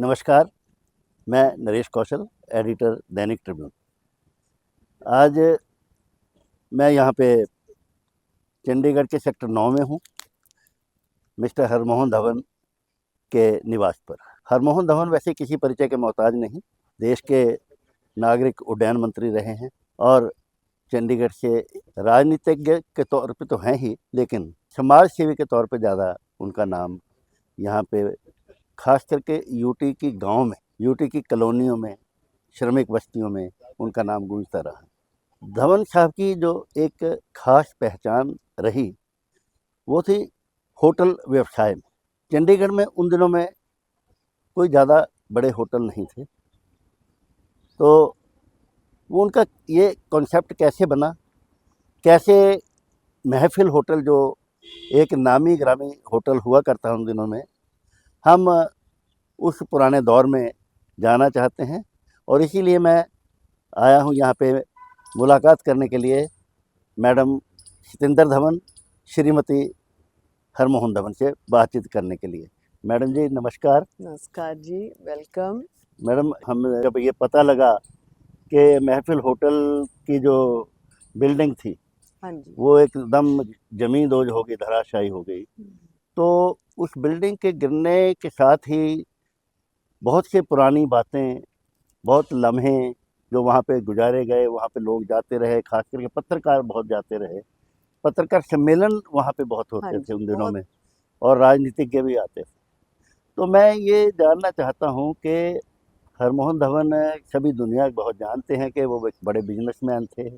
नमस्कार, मैं नरेश कौशल, एडिटर दैनिक ट्रिब्यून। आज मैं यहाँ पे चंडीगढ़ के सेक्टर 9 में हूँ, मिस्टर हरमोहन धवन के निवास पर। हरमोहन धवन वैसे किसी परिचय के मोहताज नहीं, देश के नागरिक उड्डयन मंत्री रहे हैं और चंडीगढ़ से राजनीतिज्ञ के तौर पे तो हैं ही, लेकिन समाज सेवी के तौर पे ज़्यादा उनका नाम यहाँ पे खास करके यूटी की गांव में, यूटी की कॉलोनियों में, श्रमिक बस्तियों में उनका नाम गूंजता रहा। धवन साहब की जो एक खास पहचान रही वो थी होटल व्यवसाय में। चंडीगढ़ में उन दिनों में कोई ज़्यादा बड़े होटल नहीं थे, तो वो उनका ये कॉन्सेप्ट कैसे बना, कैसे महफिल होटल जो एक नामी ग्रामी होटल हुआ करता उन दिनों में, हम उस पुराने दौर में जाना चाहते हैं और इसीलिए मैं आया हूँ यहाँ पे मुलाकात करने के लिए मैडम सतेंद्र धवन, श्रीमती हरमोहन धवन से बातचीत करने के लिए। मैडम जी नमस्कार। नमस्कार जी, वेलकम। मैडम, हम जब ये पता लगा कि महफिल होटल की जो बिल्डिंग थी हाँ जी। वो एकदम जमीन दोज हो गई, धराशायी हो गई, तो उस बिल्डिंग के गिरने के साथ ही बहुत सी पुरानी बातें, बहुत लम्हे जो वहाँ पे गुजारे गए, वहाँ पे लोग जाते रहे, खास करके पत्रकार बहुत जाते रहे, पत्रकार सम्मेलन वहाँ पे बहुत हाँ होते थे जी, उन दिनों बहुत। में, और राजनीतिज्ञ भी आते थे। तो मैं ये जानना चाहता हूँ कि हरमोहन धवन सभी दुनिया बहुत जानते हैं कि वो एक बड़े बिजनेसमैन थे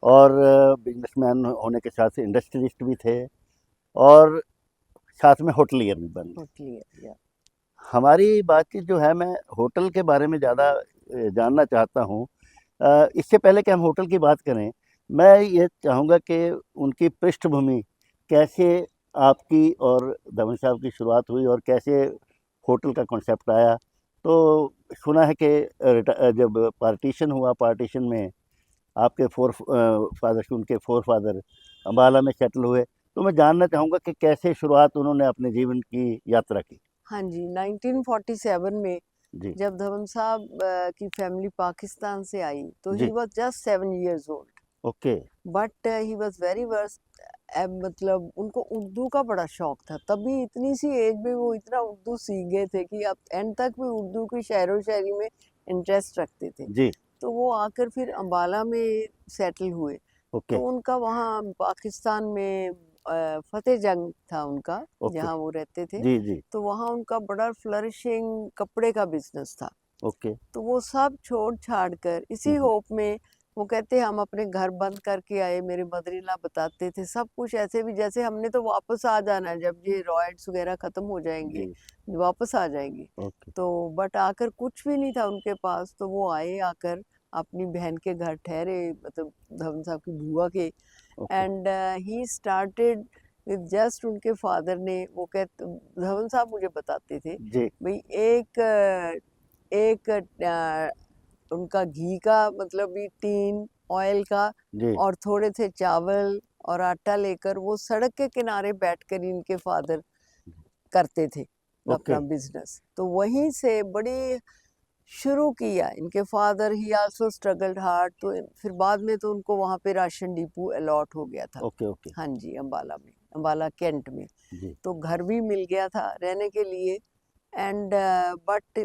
और बिजनेसमैन होने के साथ इंडस्ट्रियलिस्ट भी थे और साथ में होटलियर भी बन गए। होटलियर, या हमारी बातचीत जो है, मैं होटल के बारे में ज़्यादा जानना चाहता हूँ। इससे पहले कि हम होटल की बात करें, मैं ये चाहूँगा कि उनकी पृष्ठभूमि कैसे आपकी और धवन साहब की शुरुआत हुई और कैसे होटल का कॉन्सेप्ट आया। तो सुना है कि जब पार्टीशन हुआ, पार्टीशन में आपके उनके फोर फादर अम्बाला में सेटल हुए, तो मैं जानना चाहूँगा कि कैसे शुरुआत उन्होंने अपने जीवन की यात्रा की। हाँ जी। 1947 में जी जब धवन साहब की फैमिली पाकिस्तान से आई तो ही जी। Was just 7 years old, okay. But he was very worst. मतलब उनको उर्दू का बड़ा शौक था, तभी इतनी सी एज में वो इतना उर्दू सीख गए थे कि अब एंड तक भी उर्दू की शायरो शायरी में इंटरेस्ट रखते थे। जी। तो वो आकर फिर अम्बाला में सेटल हुए। ओके। तो उनका वहाँ पाकिस्तान में फतेह जंग था उनका, ओके। जहाँ वो रहते थे। जी जी। तो वहाँ उनका बड़ा फ्लरिशिंग कपड़े का बिजनेस था। ओके। तो वो सब छोड़ छाड़ कर इसी होप में, वो कहते हम अपने घर बंद करके आए। मेरे मदर इन लॉ बताते थे सब कुछ ऐसे भी जैसे हमने तो वापस आ जाना है, जब ये रॉयट्स वगैरह खत्म हो जाएंगे जी। वापस आ जाएंगे। ओके। तो बट आकर कुछ भी नहीं था उनके पास, तो वो आए, आकर अपनी बहन के घर ठहरे, मतलब धवन साहब की बुआ के। Okay. And he started with just, उनके फादर ने, वो कहते धवन साहब मुझे बताते थे जी भाई, एक उनका घी का मतलब भी टीन ऑयल का जी। और थोड़े से चावल और आटा लेकर वो सड़क के किनारे बैठकर इनके फादर करते थे ओके। अपना बिजनेस। तो वहीं से बड़ी शुरू किया इनके फादर। ही आल्सो स्ट्रगल्ड हार्ड। तो फिर बाद में तो उनको वहाँ पे राशन डिपो अलॉट हो गया था। ओके। ओके। हाँ जी, अम्बाला में, अम्बाला कैंट में। जी। तो घर भी मिल गया था रहने के लिए। and but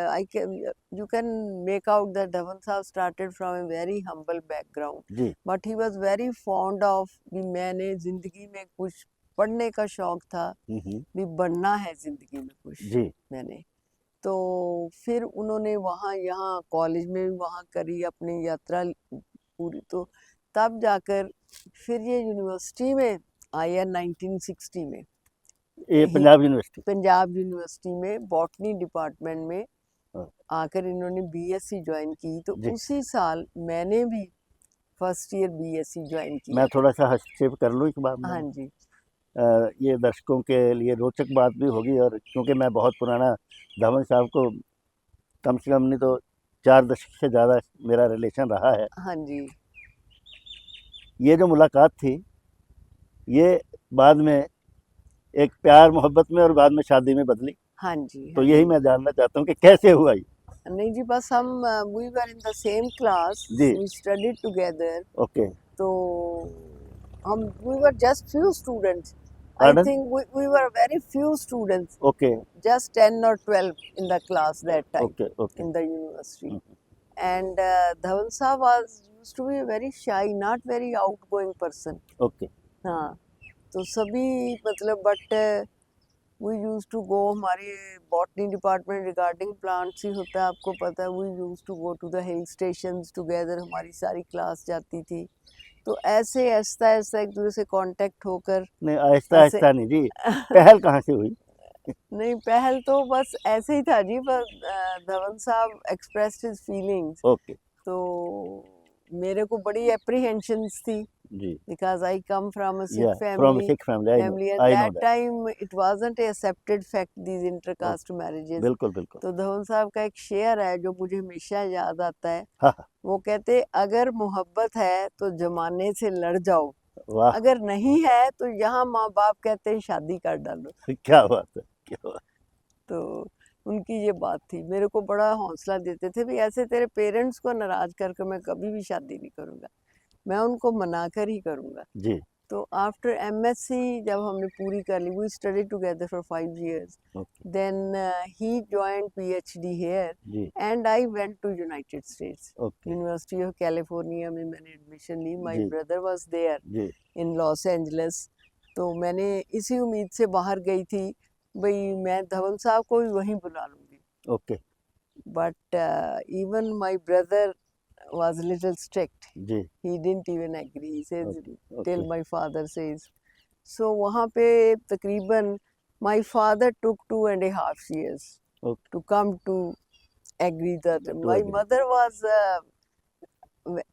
I can you can make out that Dhawan Saab started from a very humble background, ji. but he was very fond of कि मैंने जिंदगी में कुछ पढ़ने का शौक था, भी बनना है जिंदगी में कुछ जी। मैंने। तो फिर उन्होंने वहाँ यहाँ कॉलेज में भी वहाँ करी अपनी यात्रा पूरी। तो तब जाकर फिर ये यूनिवर्सिटी में आया 1960 में। ये पंजाब यूनिवर्सिटी। पंजाब यूनिवर्सिटी में बॉटनी डिपार्टमेंट में हाँ, आकर इन्होंने बीएससी ज्वाइन की। तो जी। उसी साल मैंने भी फर्स्ट ईयर बीएससी ज्वाइन मैं किया था। थोड़ा सा हस्तक्षेप कर लूँ इस बात में। हाँ जी। ये दर्शकों के लिए रोचक बात भी होगी, और क्योंकि मैं बहुत पुराना धवन साहब को कम से कम नहीं तो 4 दशक से ज़्यादा मेरा रिलेशन रहा है। हाँ जी। ये जो मुलाकात थी ये बाद में एक प्यार मोहब्बत में और बाद में शादी में बदली। हाँ जी, तो हाँ यही जी। मैं जानना चाहता हूँ कि कैसे हुआ ये? नहीं जी, बस हम we were in the same class, जी। We studied together. ओके। तो हम we were just few students. I pardon? Think we were very few students, okay, just 10 or 12 in the class that time okay, okay. in the university. हुँ, And Dhawan Saab was used to be a very shy, not very outgoing person. Okay, हाँ, तो सभी मतलब but we use to go, हमारे botany department regarding plants ही होता है, आपको पता है। We use to go to the hill stations together, हमारी सारी क्लास जाती थी। तो ऐसे आहिस्ता आहिस्ता एक दूसरे से कांटेक्ट होकर नहीं ऐसे आहिस्ता-आहिस्ता नहीं जी, पहल कहाँ से हुई? नहीं, पहल तो बस ऐसे ही था जी, बस धवन साहब एक्सप्रेस्ड हिज फीलिंग्स। ओके, तो मेरे को बड़ी एप्रीहेंशंस थी, जी, because I come from a Sikh या from family, Sikh family, and I know that that. time it wasn't a accepted fact, these intercaste okay, marriages. बिल्कुल, बिल्कुल। तो धवन साहब का एक शेर है जो मुझे हमेशा याद आता है। हाँ, हाँ, वो कहते, अगर मोहब्बत है तो जमाने से लड़ जाओ, वाह! अगर नहीं है तो यहाँ माँ बाप कहते हैं शादी कर डालो। क्या बात है, क्या बात तो उनकी ये बात थी, मेरे को बड़ा हौसला देते थे, भी ऐसे तेरे पेरेंट्स को नाराज करके मैं कभी भी शादी नहीं करूँगा, मैं उनको मना कर ही करूँगा। जी, तो आफ्टर एमएससी जब हमने पूरी कर ली, we study together for 5 years, okay, then he joined PhD here जी, and I went to United States, okay, university of California में मैंने एडमिशन ली। माय जी, ब्रदर वाज देयर जी, इन लॉस एंजलिस। तो मैंने इसी उम्मीद से बाहर गई थी, भाई मैं धवन साहब को भी वहीं बुला लूँगी। Okay, but even my brother was a little strict. जी, He didn't even agree. He says, okay, till okay, my father says. So वहाँ पे तकरीबन my father took 2.5 years okay, to come to agree that to my agree, mother was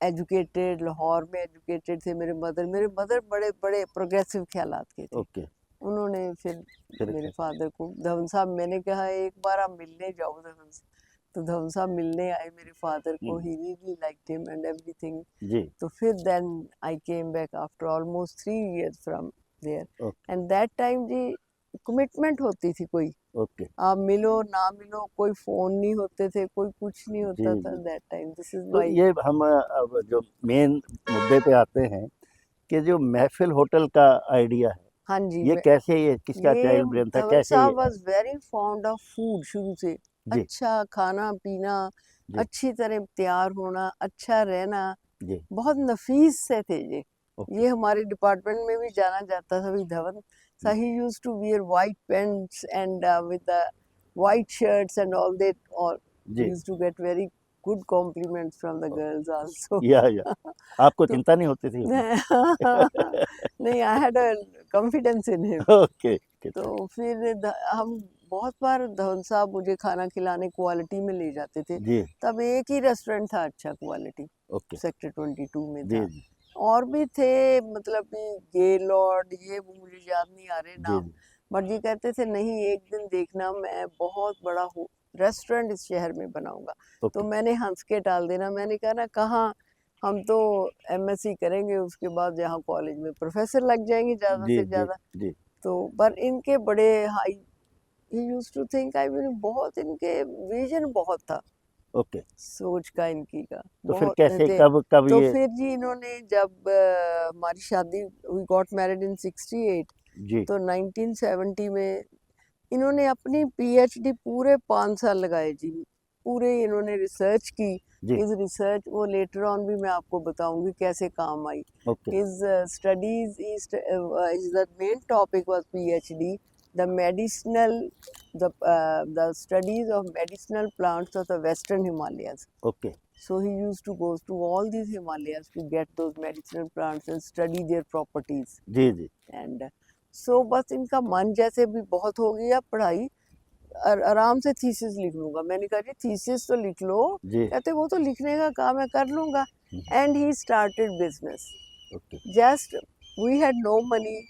educated, Lahore में educated थे मेरे mother बड़े बड़े progressive ख्यालात के थे। ओके, उन्होंने फिर फिर मेरे क्या? फादर को, धवन साहब, मैंने कहा एक बार आप मिलने जाओ धवन से। तो धवन साहब मिलने आए मेरे फादर को, hmm, he really liked him and everything. जी, तो फिर then I came back after almost 3 years from there. Okay, and that time जी कमिटमेंट होती थी कोई, ओके, आप मिलो ना मिलो, कोई फोन नहीं होते थे, कोई कुछ नहीं जी, होता था जी। That time. दिस इज तो माय। ये हम अब जो मेन मुद्दे पे आते हैं कि जो महफ़िल होटल का आइडिया है, हाँ जी, ये कैसे, ये किसका ये चाइल्ड ब्रेन था? धवन कैसे साहब ये was very fond of food शुरू से। जी, अच्छा खाना पीना, जी, अच्छी तरह तैयार होना, अच्छा रहना, जी, बहुत नफीस से थे ये। ओके, ये हमारे डिपार्टमेंट में भी जाना जाता था, भी धवन सा hmm, he used to wear white pants and with the white shirts and all that, और जी, used to get very good compliments from the uh girls also. या आपको तो चिंता नहीं होती थी उसमें? नहीं, I had a confidence in him. Okay, okay, तो चलिए, फिर हम बहुत बार धवन साहब मुझे खाना खिलाने क्वालिटी में ले जाते थे। जी, तब एक ही रेस्टोरेंट था अच्छा क्वालिटी, ओके, सेक्टर 22 में जी, था। जी, और भी थे, मतलब कि गेलॉर्ड, ये वो मुझे याद नहीं आ रहे जी, नाम। जी, बट ये कहते थे नहीं, एक दिन देखना मैं बहुत बड़ा रेस्टोरेंट इस शहर में बनाऊंगा। तो ओके, मैंने हंस के टाल देना, मैंने कहा ना, कहाँ, हम तो एमएससी करेंगे, उसके बाद यहाँ कॉलेज में प्रोफेसर लग जाएंगे ज़्यादा जी, से जी, ज़्यादा। जी, तो पर इनके बड़े high, he used to think, I mean बहुत इनके विजन बहुत था, ओके। सोच का इनकी का तो फिर बहुत कैसे, थे। कब तो ये फिर जी इन्होंने जब हमारी शादी, वी गॉट मैरिड इन 68, जी, तो 1970 में इन्होंने अपनी पीएचडी पूरे 5 साल लगाए जी। पूरे इन्होंने रिसर्च की। जी, हिज रिसर्च वो लेटर ऑन भी मैं आपको बताऊंगी कैसे काम आई। Okay, his studies, his the main topic was PhD, the medicinal, the studies of medicinal plants of the Western Himalayas. Okay, So he used to go to all these Himalayas to get those medicinal plants and study their properties. जी, जी, and so बस इनका मन जैसे भी बहुत हो गया पढ़ाई, आराम से थीसिस लिख लूंगा। मैंने कहा जी थीसिस तो लिख लो। जी, कहते वो तो लिखने का काम है, कर लूंगा। Hmm, and he started business. Okay, just we had no money,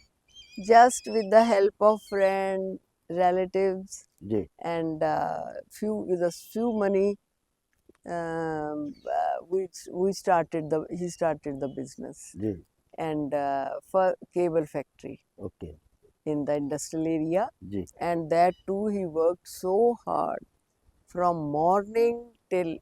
just with the help of friend, relatives, जी, and few with a few money, we started the he started the business जी, and for cable factory. Okay, in the industrial area, जी and that too he worked so hard from morning till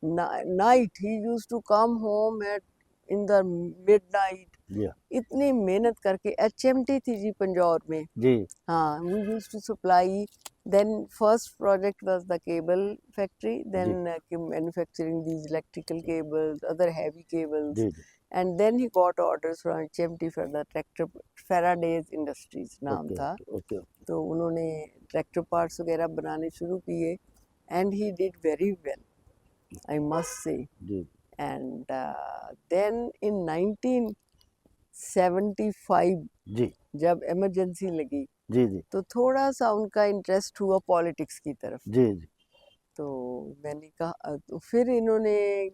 night. He used to come home at in the midnight. जी इतनी मेहनत करके HMT थी जी पंजौर में. जी हाँ, we used to supply. Then first project was the cable factory. Then manufacturing these electrical cables, other heavy cables, जी जी and then he got orders from HMT for the tractor. Faraday's Industries नाम okay था. Okay okay तो उन्होंने tractor parts वगैरह बनाने शुरू किए, and he did very well, I must say. Ji And then in 1975 जी जब इमरजेंसी लगी जी जी तो थोड़ा सा उनका इंटरेस्ट हुआ पॉलिटिक्स की तरफ. जी जी तो मैंने कहा तो फिर इन्होंने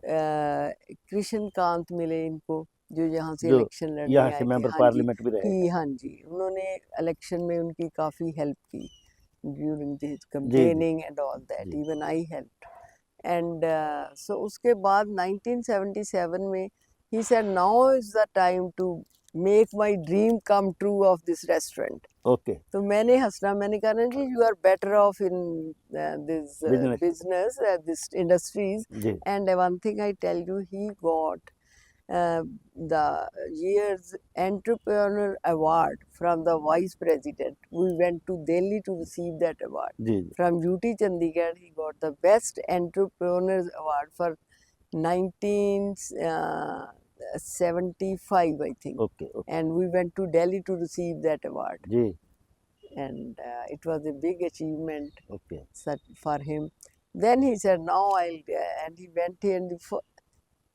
कृष्ण कांत मिले इनको, जो यहाँ से जो इलेक्शन लड़ने यहाँ आए से थे. मेंबर हाँ जी, पार्लियामेंट भी रहे कि हाँ जी, उन्होंने इलेक्शन में उनकी काफ़ी हेल्प की ड्यूरिंग दिस जी जी campaigning and all that. जी Even I helped. And so उसके बाद 1977 में he said now is the time to make my dream come true of this restaurant. Okay तो मैंने हंसना, मैंने कहा ना जी you are better off in this business business, this industries. जी And one thing I tell you, he got the year's entrepreneur award from the vice president. We went to Delhi to receive that award. जी जी From UT Chandigarh, he got the best entrepreneurs award for 1975, I think. Okay okay And we went to Delhi to receive that award. जी And it was a big achievement okay for him. Then he said, now I'll, and he went here and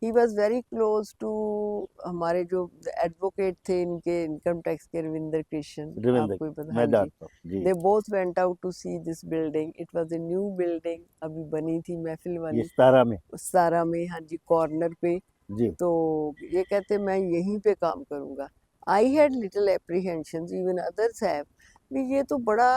he was very close to हमारे जो advocate थे इनके income tax के रविंद्र कृष्ण, रविंद्र आपको ही पता. हाँ मैं जी. जानता हूँ जी They both went out to see this building. It was a new building, अभी बनी थी महफिल ये वाली 17 में सारा में. हाँ जी, कॉर्नर पे. जी तो ये कहते मैं यहीं पे काम करूँगा. I had little apprehensions, even others have. भी ये तो बड़ा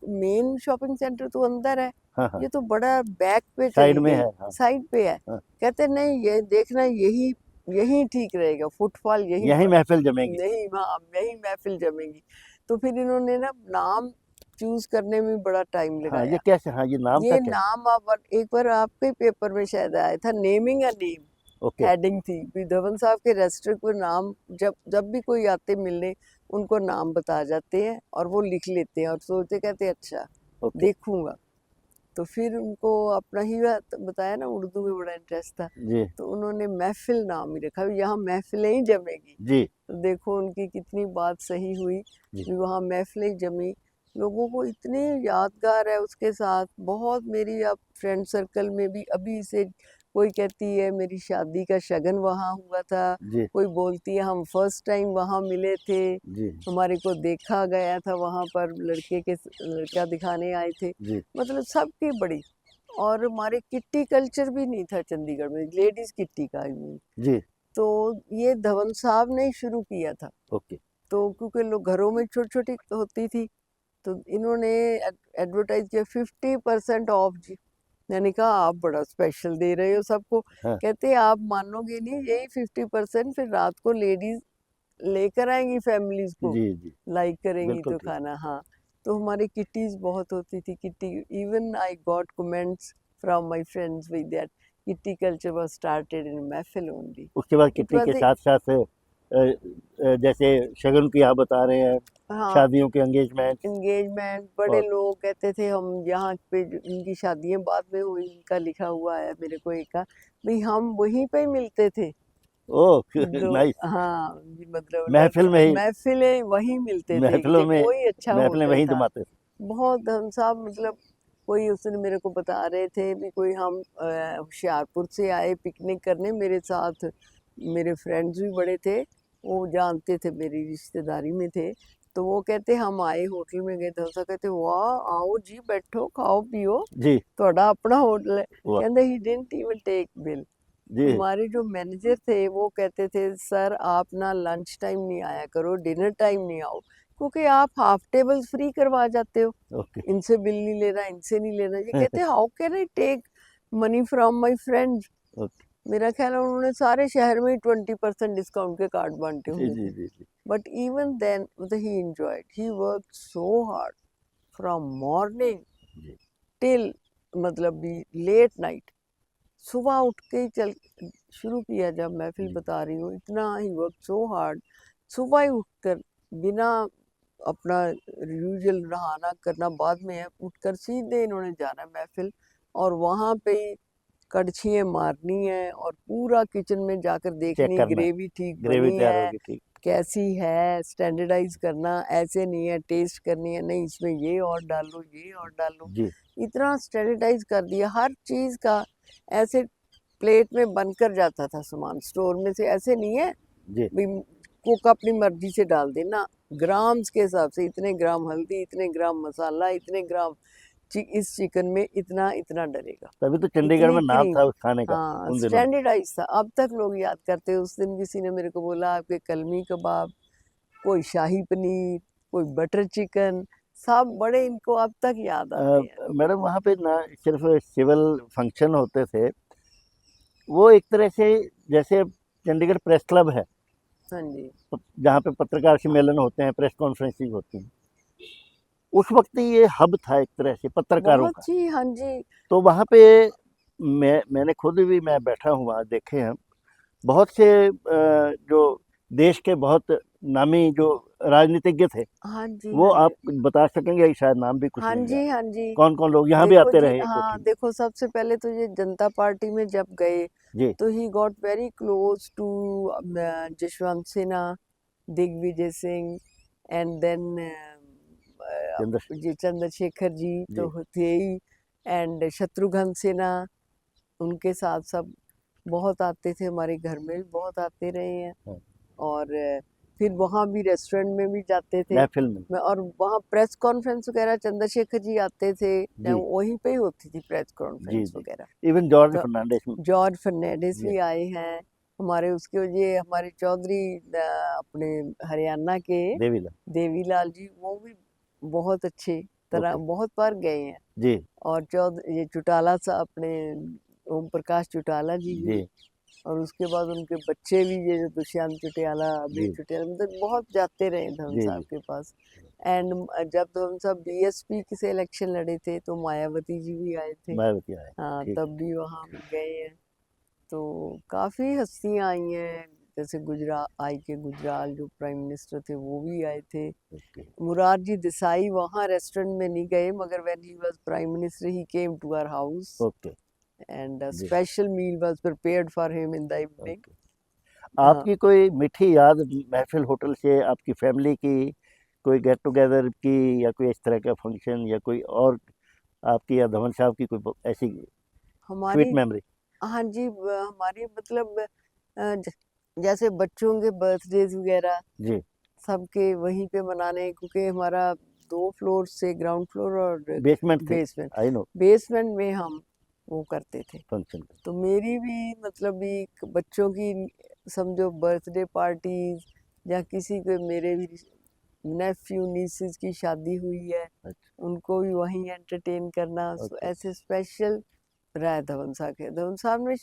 मेन शॉपिंग सेंटर तो अंदर है, हाँ हाँ ये तो बड़ा बैक पे साइड चली में गई, है हाँ साइड पे है. हाँ कहते नहीं, ये देखना यही यही ठीक रहेगा, फुटफॉल यही यहीं महफिल जमेगी नहीं, हाँ यही महफिल जमेगी. तो फिर इन्होंने ना नाम चूज करने में बड़ा टाइम हाँ ये लगाया. कैसे हाँ ये नाम का ये क्या नाम आप एक बार आपके पेपर में शायद आया था, naming a name okay heading थी. भी धवन साहब के रेस्टोरेंट को नाम जब जब भी कोई आते मिलने उनको नाम बता जाते हैं और वो लिख लेते हैं और सोचते कहते अच्छा ओके देखूंगा. तो फिर उनको अपना ही बताया ना, उर्दू में बड़ा इंटरेस्ट था, जी तो उन्होंने महफिल नाम ही रखा. यहाँ महफिलें ही जमेगी. जी तो देखो उनकी कितनी बात सही हुई जी कि वहाँ महफिलें जमी. लोगों को इतने यादगार है उसके साथ. बहुत मेरी अब फ्रेंड सर्कल में भी अभी से कोई कहती है मेरी शादी का शगन वहाँ हुआ था, जी कोई बोलती है हम फर्स्ट टाइम वहाँ मिले थे, जी हमारे को देखा गया था वहाँ पर, लड़का दिखाने आए थे. जी मतलब सबकी बड़ी. और हमारे किट्टी कल्चर भी नहीं था चंडीगढ़ में, लेडीज किट्टी का I mean. जी तो ये धवन साहब ने ही शुरू किया था. ओके तो क्योंकि लोग घरों में छोटी छोटी होती थी, तो इन्होंने एडवर्टाइज किया 50% ऑफ जी. मैंने कहा आप बड़ा स्पेशल दे रहे हो सबको. हाँ कहते आप मानोगे नहीं, यही 50% फिर रात को लेडीज लेकर आएंगी फैमिलीज को, जी जी लाइक करेंगी बिल्कुल तो ठीक खाना. हाँ, तो हमारी किट्टीज बहुत होती थी. Kitty even I got comments from my friends with that kitty culture was started in महफिल ओनली. उसके बाद इट किट्टी के वाज साथ साथ जैसे शगन की आप बता रहे हैं हाँ शादियों के एंगेजमेंट एंगेजमेंट. बड़े और लोग कहते थे हम यहाँ पे इनकी शादियां बाद में हुई, इनका लिखा हुआ है मेरे को एक का, भाई हम वहीं पे ही मिलते थे. ओह तो नाइस हाँ मतलब महफिल में ही महफिलें वहीं मिलते थे. महफिलों ये में कोई अच्छा महफिलें होटल वहीं था. जमाते थे बहुत हम साहब मतलब कोई उसने मेरे को बता रहे थे भी कोई हम होशियारपुर से आए पिकनिक करने, मेरे साथ मेरे फ्रेंड्स भी बड़े थे, वो जानते थे, मेरी रिश्तेदारी में थे. तो वो कहते हम आए होटल में गए, तो कहते वाह आओ जी बैठो खाओ पियो, जी ਤੁਹਾਡਾ अपना होटल है. वाह कहते he didn't even take bill. जी हमारे जो मैनेजर थे वो कहते थे सर आप ना लंच टाइम नहीं आया करो, डिनर टाइम नहीं आओ, क्योंकि आप हाफ टेबल फ्री करवा जाते हो, ओके इनसे बिल नहीं लेना, इनसे नहीं लेना. ये कहते how can I take money from my friends. Okay मेरा ख्याल है उन्होंने सारे शहर में ही 20% डिस्काउंट के कार्ड बांटे जी हुए जी थे। जी जी but even then he enjoyed, he work so hard from morning जी टिल मतलब भी लेट नाइट। सुबह उठ के ही चल शुरू किया जब महफिल जी बता रही हूँ, इतना ही वर्क सो हार्ड। सुबह ही उठकर बिना अपना यूजुअल नहाना करना बाद में है, उठकर सीधे इन्होंने जाना है महफिल और वहाँ पे ही कड़छियाँ मारनी है और पूरा किचन में जाकर चेक देखनी करना है, ग्रेवी ठीक ग्रेवी बनी तैयार है, होगी ठीक। कैसी है, स्टैंडर्डाइज करना, ऐसे नहीं है टेस्ट करनी है, नहीं इसमें ये और डालो ये और डालो। जी इतना स्टैंडर्डाइज कर दिया हर चीज़ का, ऐसे प्लेट में बनकर जाता था सामान स्टोर में से, ऐसे नहीं है जी भी कुक अपनी मर्जी से डाल देना, ग्राम्स के हिसाब से इतने ग्राम हल्दी, इतने ग्राम मसाला, इतने ग्राम इस चिकन में इतना इतना डलेगा, तभी तो चंडीगढ़ इतनी में नाम था क्रीम। उस खाने का हाँ उन दिनों में। स्टैंडर्डाइज था, अब तक लोग याद करते हैं। उस दिन किसी ने मेरे को बोला आपके कलमी कबाब, कोई शाही पनीर, कोई बटर चिकन, सब बड़े इनको अब तक याद आते हैं। मैडम वहाँ पे ना सिर्फ सिविल फंक्शन होते थे, वो एक तरह से जैसे चंडीगढ़ प्रेस क्लब है, हाँ जी, जहाँ पे पत्रकार सम्मेलन होते हैं, प्रेस कॉन्फ्रेंसिंग होती हैं, उस वक्त ये हब था एक तरह से पत्रकारों बहुत का। जी, हाँ जी, तो वहाँ पे मैंने खुद भी, मैं बैठा हूँ वहाँ, देखे हैं बहुत से जो देश के बहुत नामी जो राजनीतिज्ञ थे, हाँ जी, वो हाँ आप जी, बता सकेंगे, शायद नाम भी कुछ हाँ नहीं याद, जी, हाँ जी। कौन कौन लोग यहाँ भी देखो आते जी, रहे हाँ कोठी में। देखो सबसे पहले तो ये जनता पार्टी में जब गए जी तो he got very close to Jaswant Sinha, Digvijay Singh, and then Chandra ji Chandrashekhar ji तो जी थे ही, एंड शत्रुघ्न सिन्हा, उनके साथ सब बहुत आते थे, हमारे घर में भी बहुत आते रहे हैं। हाँ, और फिर वहाँ भी रेस्टोरेंट में भी जाते थे महफिल में। मैं, और वहाँ प्रेस कॉन्फ्रेंस वगैरह चंद्रशेखर जी आते थे, जी वहीं पे ही होती थी प्रेस जी कॉन्फ्रेंस जी वगैरह। इवन जॉर्ज तो फर्नांडिस। जॉर्ज फर्नांडिस जी भी आए हैं हमारे, उसके ये हमारे चौधरी अपने हरियाणा के देवीलाल। देवीलाल जी, वो भी बहुत अच्छे तरह ओके बहुत बार गए हैं। जी और ये चौटाला सा अपने ओम प्रकाश चौटाला जी भी, जी और उसके बाद उनके बच्चे भी, ये जो दुष्यंत चौटाला, अभय जी चौटाला, मतलब बहुत जाते रहे धवन जी साहब जी के पास। एंड जब धवन साहब बीएसपी के से इलेक्शन लड़े थे तो मायावती जी भी आए थे, मायावती आए। हाँ ठीक तब भी वहाँ गए हैं। तो काफ़ी हस्तियाँ आई हैं, जैसे गुजराल जो प्राइम मिनिस्टर थे वो भी आए थे। ओके मुरारजी देसाई वहाँ रेस्टोरेंट में नहीं गए, मगर when he was prime minister he came to our house okay and a जी special meal was prepared for him in the evening. Okay. हाँ, आपकी कोई मीठी याद महफिल होटल से, आपकी फैमिली की, कोई गेट टुगेदर की, या कोई इस तरह का फंक्शन, या कोई और आपकी या धवन साहब की कोई ऐसी स्वीट हमारी, मेमोरी। हाँ जी, हमारी मतलब जैसे बच्चों के बर्थडेज वगैरह जी सबके वहीं पे मनाने, क्योंकि हमारा 2 फ्लोर से, ग्राउंड फ्लोर और बेसमेंट थे, बेसमेंट, आई नो, बेसमेंट में हम वो करते थे। फंक्शन। तो मेरी भी मतलब भी बच्चों की समझो बर्थडे पार्टीज, या किसी के मेरे भी नेफ्यू नीसेस की शादी हुई है, अच्छा उनको भी वहीं एंटरटेन करना, ओके ऐसे स्पेशल रहा है धवन साहब के। धवन साहब ने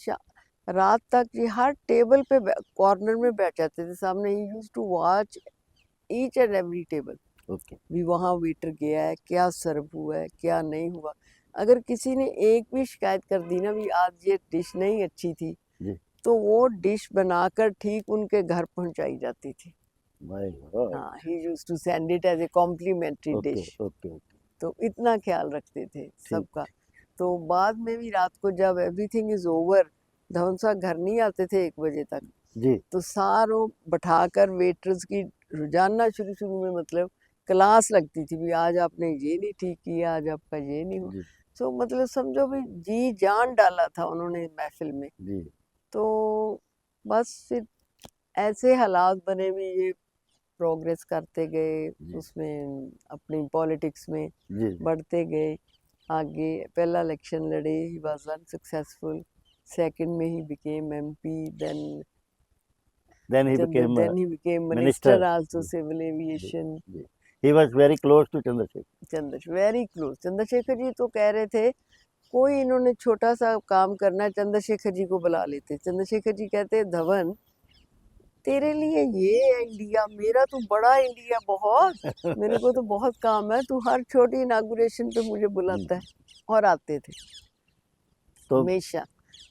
रात तक ये हर टेबल पे कॉर्नर में बैठ जाते थे सामने, he used to watch each and every table, okay भी वहाँ वेटर गया है, क्या सर्व हुआ है, क्या नहीं हुआ। अगर किसी ने एक भी शिकायत कर दी ना भी आज ये डिश नहीं अच्छी थी, जी तो वो डिश बनाकर ठीक उनके घर पहुंचाई जाती थी। My God. हाँ, he used to send it as a complimentary okay dish. Okay okay तो इतना ख्याल रखते थे ठीक। सबका। तो बाद में भी रात को जब एवरीथिंग इज ओवर, धवन साहब घर नहीं आते थे 1 बजे तक, जी तो सारों बैठाकर वेटर्स की रोजाना शुरू शुरू में मतलब क्लास लगती थी, भी आज आपने ये नहीं ठीक किया, आज आपका ये नहीं हुआ। जी सो मतलब समझो भी जी जान डाला था उन्होंने महफिल में। जी तो बस फिर ऐसे हालात बने, भी ये प्रोग्रेस करते गए जी उसमें, अपनी पॉलिटिक्स में जी जी बढ़ते गए आगे। पहला इलेक्शन लड़े, ही वाज अनसक्सेसफुल, सेकंड में ही became MP, then he became then he became minister minister. also जी civil जी aviation। He was very close to Chandrashekhar. Very close, Chandrashekhar ji तो कह रहे थे कोई इन्होंने छोटा सा काम करना है, चंद्रशेखर जी को बुला लेते। चंद्रशेखर जी कहते धवन तेरे लिए ये है इंडिया, मेरा तो बड़ा इंडिया बहुत, मेरे को तो बहुत काम है, तू हर छोटी इनागुरेशन पे मुझे बुलाता है। और आते थे तो हमेशा।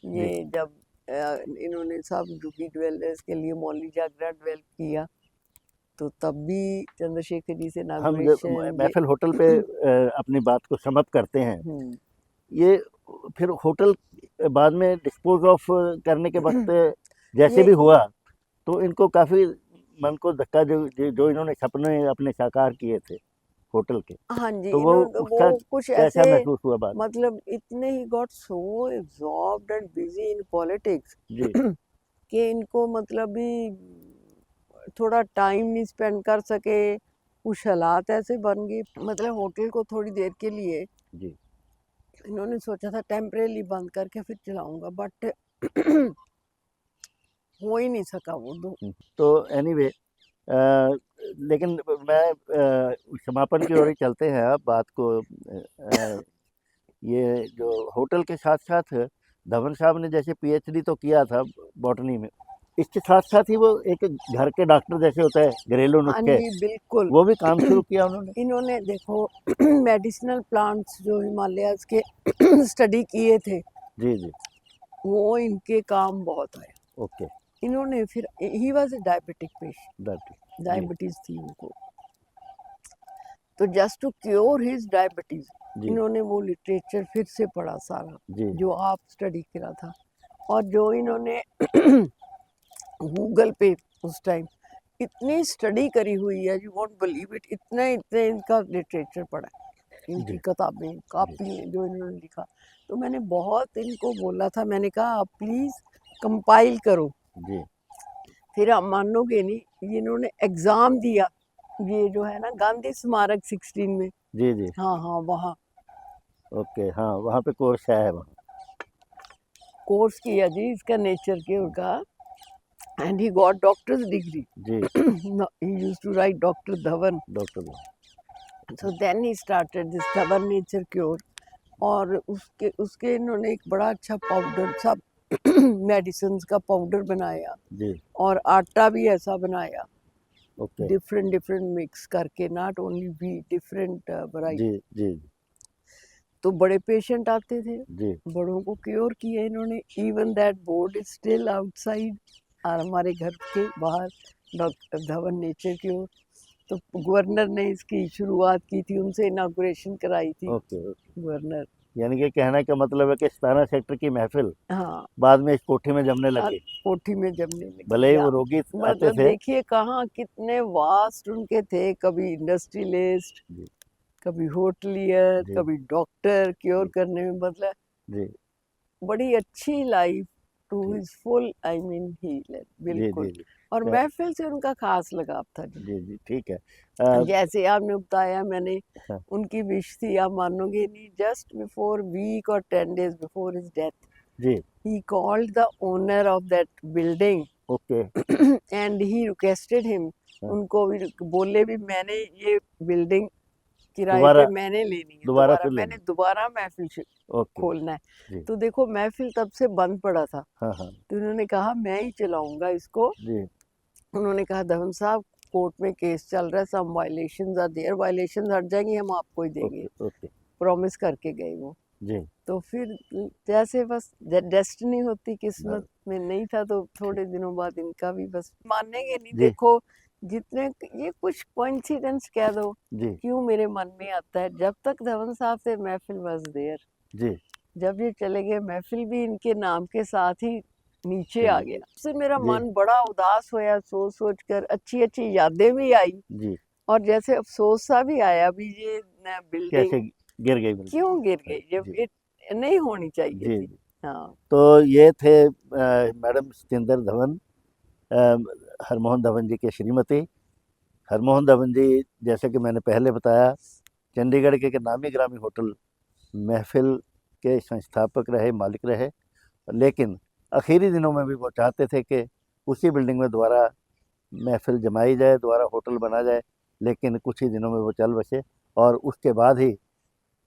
ये जी जब इन्होंने सब जुबली ज्वेलर्स के लिए मौली जागरा डेवलप किया, तो तब भी चंद्रशेखर जी से हम जब इनागुरेशन ये महफिल होटल पे अपनी बात को समअप करते हैं, हम्म, ये फिर होटल बाद में डिस्पोज ऑफ करने के वक्त जैसे ये भी हुआ, तो इनको काफ़ी मन को धक्का जो इन्होंने सपने अपने साकार किए थे होटल के, हाँ जी, तो वो इन्होंने वो उसका कुछ कैसा ऐसे महसूस हुआ बाद में? मतलब इतने he got so absorbed and busy in politics जी कि इनको मतलब भी थोड़ा टाइम नहीं स्पेंड कर सके। कुछ हालात ऐसे बन गए, मतलब होटल को थोड़ी देर के लिए जी इन्होंने सोचा था टेम्परेली बंद करके फिर चलाऊंगा, बट हो ही नहीं सका वो दो। तो एनीवे लेकिन मैं समापन की ओर ही चलते हैं अब बात को। ये जो होटल के साथ साथ धवन साहब ने जैसे पीएचडी तो किया था बॉटनी में, इसके साथ साथ ही वो एक घर के डॉक्टर जैसे होता है घरेलू हाँ नुस्खे, जी बिल्कुल। वो भी काम शुरू किया उन्होंने। इन्होंने देखो मेडिसिनल प्लांट्स जो हिमालयाज के स्टडी किए थे, जी जी वो इनके काम बहुत आया। ओके इन्होंने फिर he was a diabetic patient, that जी डायबिटीज थी उनको, तो just to cure his diabetes जी इन्होंने वो लिटरेचर फिर से पढ़ा सारा जी जो आप स्टडी करा था। और जो इन्होंने गूगल पे उस टाइम इतनी स्टडी करी हुई है, यू वोंट बिलीव इट, इतने इतने इनका लिटरेचर पढ़ा है, इनकी जी किताबें जी कापी हैं जो इन्होंने लिखा। तो मैंने बहुत इनको बोला था, मैंने कहा आप प्लीज कंपाइल करो। जी फिर आप मानोगे नहीं, ये इन्होंने एग्जाम दिया, ये जो है ना गांधी स्मारक 16 में, जी जी हाँ हाँ वहाँ ओके हाँ वहाँ पे कोर्स है वहाँ कोर्स किया जी इसका नेचर के का, and he got doctors degree. जी he used to write doctor Dhawan, doctor so then he started this Dhawan nature cure. और उसके उसके इन्होंने एक बड़ा अच्छा पाउडर सब मेडिसिन का पाउडर बनाया, जी और आटा भी ऐसा बनाया ओके डिफरेंट डिफरेंट मिक्स करके, नॉट ओनली वी डिफरेंट जी वैरायटी। जी तो बड़े पेशेंट आते थे, जी बड़ों को क्योर किया इन्होंने। Even that board is still outside, और हमारे घर के बाहर डॉक्टर धवन नेचर क्योर। तो गवर्नर ने इसकी शुरुआत की थी, उनसे इनागुरेशन कराई थी ओके गवर्नर। यानी कि कहने का मतलब है कि 17 सेक्टर की महफिल हाँ, बाद में इस कोठी में जमने और लगी, कोठी में जमने भले लगी ही या वो रोगी आते मतलब थे। देखिए कहाँ कितने वास्ट उनके थे, कभी इंडस्ट्रियलिस्ट, जी कभी होटलियर, जी कभी डॉक्टर क्योर जी करने में, मतलब जी बड़ी अच्छी लाइफ टू जी his full, I mean he जी बिल्कुल। जी जी और तो महफिल से उनका खास लगाव था जी। जी जी ठीक है जैसे आपने बताया, मैंने हाँ, उनकी विश थी, आप मानोगे नहीं, जस्ट बिफोर वीक और 10 days बिफोर हिज डेथ जी he called the owner of that building okay and he requested him, हाँ, उनको भी बोले भी मैंने ये बिल्डिंग किराए दोबारा पे मैंने लेनी है, दोबारा दोबारा फिर मैंने लेंगे दोबारा महफिल ओके खोलना है। जी तो देखो महफिल तब से बंद पड़ा था, हाँ हाँ तो उन्होंने कहा मैं ही चलाऊंगा इसको। जी उन्होंने कहा धवन साहब कोर्ट में केस चल रहा है, सम वायलेशंस आर देयर, वायलेशंस हट जाएंगी हम आपको ही देंगे, ओके ओके प्रॉमिस करके गए वो। जी तो फिर जैसे बस डेस्टिनी होती, हाँ, किस्मत में नहीं था, तो थोड़े दिनों बाद इनका भी बस मानेंगे नहीं। जी देखो जितने ये कुछ कोइंसिडेंस कह दो, जी क्यों मेरे मन में आता है, जब तक धवन साहब थे महफिल वाज देयर, जी जब ये चले गए महफिल भी इनके नाम के साथ ही नीचे आ चलिए गया। उससे मेरा जी मन बड़ा उदास होया, सोच सोच कर अच्छी अच्छी यादें भी आई, जी और जैसे अफसोस सा भी आया भी ये बिल्डिंग कैसे गिर गई बिल्कुल क्यों गिर गई, जब जी ये नहीं होनी चाहिए जी थी। जी हाँ तो ये थे मैडम सतिंदर धवन, हरमोहन धवन जी के श्रीमती। हरमोहन धवन जी जैसे कि मैंने पहले बताया चंडीगढ़ के एक नामी ग्रामी होटल महफिल के संस्थापक रहे, मालिक रहे, लेकिन आखिरी दिनों में भी वो चाहते थे कि उसी बिल्डिंग में दोबारा महफिल जमाई जाए, दोबारा होटल बना जाए, लेकिन कुछ ही दिनों में वो चल बसे और उसके बाद ही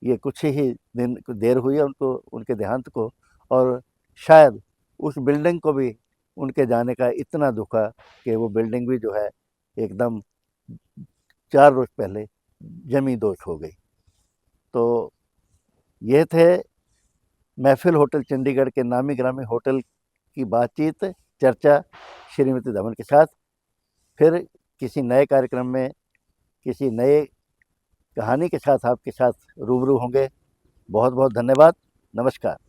ये कुछ ही दिन देर हुई है उनको, उनके देहांत को, और शायद उस बिल्डिंग को भी उनके जाने का इतना दुखा कि वो बिल्डिंग भी जो है एकदम 4 रोज़ पहले जमी दोष हो गई। तो ये थे महफिल होटल चंडीगढ़ के नामी ग्रामी होटल की बातचीत, चर्चा श्रीमती दमन के साथ। फिर किसी नए कार्यक्रम में, किसी नए कहानी के साथ आपके साथ रूबरू होंगे। बहुत बहुत धन्यवाद। नमस्कार।